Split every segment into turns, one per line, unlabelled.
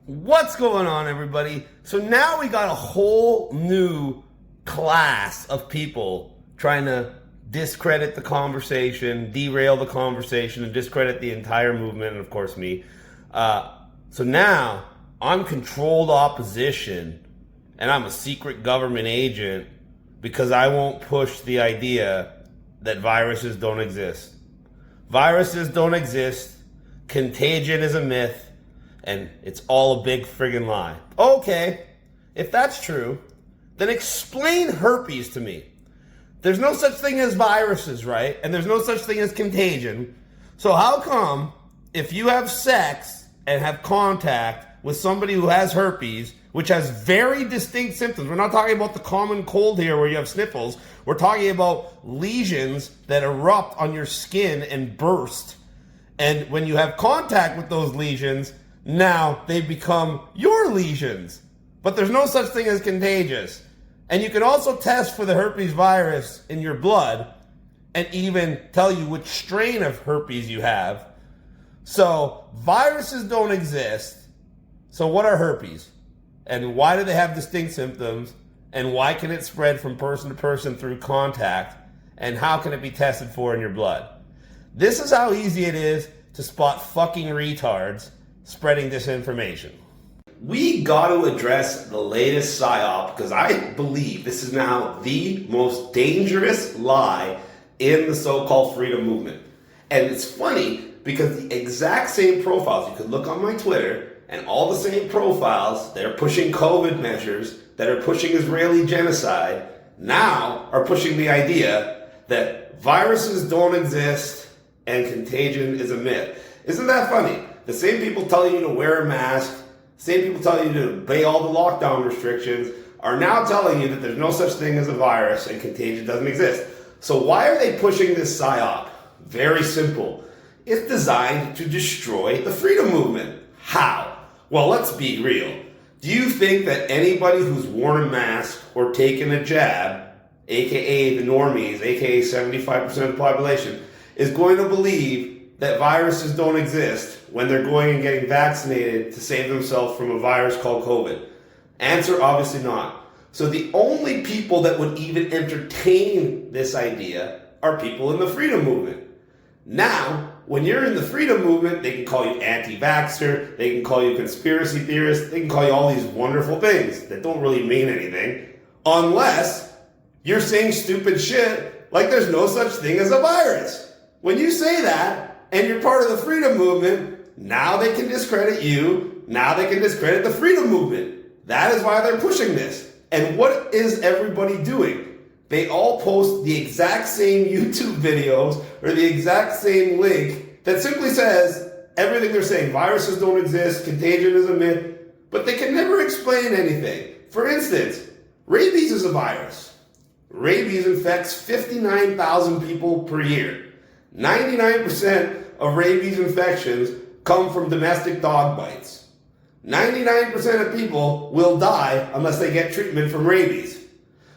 What's going on, everybody? So now we got a whole new class of people trying to discredit the conversation, derail the conversation, and discredit the entire movement, and of course me. So now I'm controlled opposition, and I'm a secret government agent because I won't push the idea that viruses don't exist. Viruses don't exist. Contagion is a myth. And it's all a big friggin' lie. Okay, if that's true, then explain herpes to me. There's no such thing as viruses, right? And there's no such thing as contagion. So how come if you have sex and have contact with somebody who has herpes, which has very distinct symptoms, we're not talking about the common cold here where you have sniffles, we're talking about lesions that erupt on your skin and burst. And when you have contact with those lesions, now they become your lesions. But there's no such thing as contagious. And you can also test for the herpes virus in your blood and even tell you which strain of herpes you have. So viruses don't exist. So what are herpes? And why do they have distinct symptoms? And why can it spread from person to person through contact? And how can it be tested for in your blood? This is how easy it is to spot fucking retards spreading disinformation. We got to address the latest Psyop because I believe this is now the most dangerous lie in the so-called freedom movement. And it's funny because the exact same profiles, you could look on my Twitter, and all the same profiles that are pushing COVID measures, that are pushing Israeli genocide, now are pushing the idea that viruses don't exist and contagion is a myth. Isn't that funny? The same people telling you to wear a mask, same people telling you to obey all the lockdown restrictions, are now telling you that there's no such thing as a virus and contagion doesn't exist. So why are they pushing this psyop? Very simple. It's designed to destroy the freedom movement. How? Well, let's be real. Do you think that anybody who's worn a mask or taken a jab, aka the normies, aka 75% of the population, is going to believe that viruses don't exist when they're going and getting vaccinated to save themselves from a virus called COVID? Answer, obviously not. So the only people that would even entertain this idea are people in the freedom movement. Now, when you're in the freedom movement, they can call you anti-vaxxer, they can call you conspiracy theorist, they can call you all these wonderful things that don't really mean anything, unless you're saying stupid shit like there's no such thing as a virus. When you say that, and you're part of the freedom movement, now they can discredit you. Now they can discredit the freedom movement. That is why they're pushing this. And what is everybody doing? They all post the exact same YouTube videos or the exact same link that simply says everything they're saying. Viruses don't exist, contagion is a myth, but they can never explain anything. For instance, rabies is a virus. Rabies infects 59,000 people per year. 99% of rabies infections come from domestic dog bites. 99% of people will die unless they get treatment from rabies.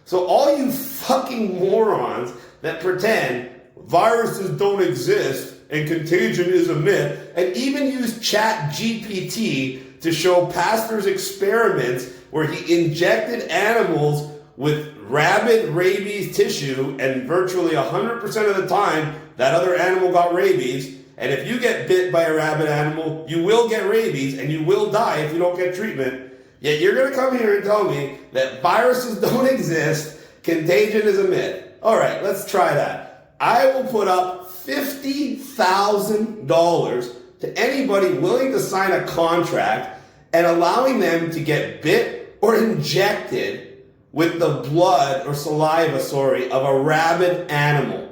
So all you fucking morons that pretend viruses don't exist and contagion is a myth, and even use Chat GPT to show pastors' experiments where he injected animals with rabid rabies tissue, and virtually 100% of the time that other animal got rabies. And if you get bit by a rabid animal, you will get rabies and you will die if you don't get treatment. Yet you're going to come here and tell me that viruses don't exist, contagion is a myth. All right, let's try that. I will put up $50,000 to anybody willing to sign a contract and allowing them to get bit or injected with the blood or saliva, of a rabid animal.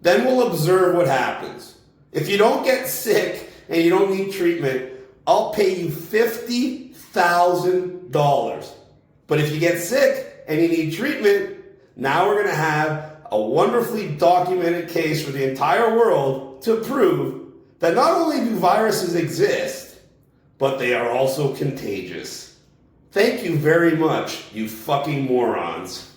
Then we'll observe what happens. If you don't get sick and you don't need treatment, I'll pay you $50,000. But if you get sick and you need treatment, now we're going to have a wonderfully documented case for the entire world to prove that not only do viruses exist, but they are also contagious. Thank you very much, you fucking morons.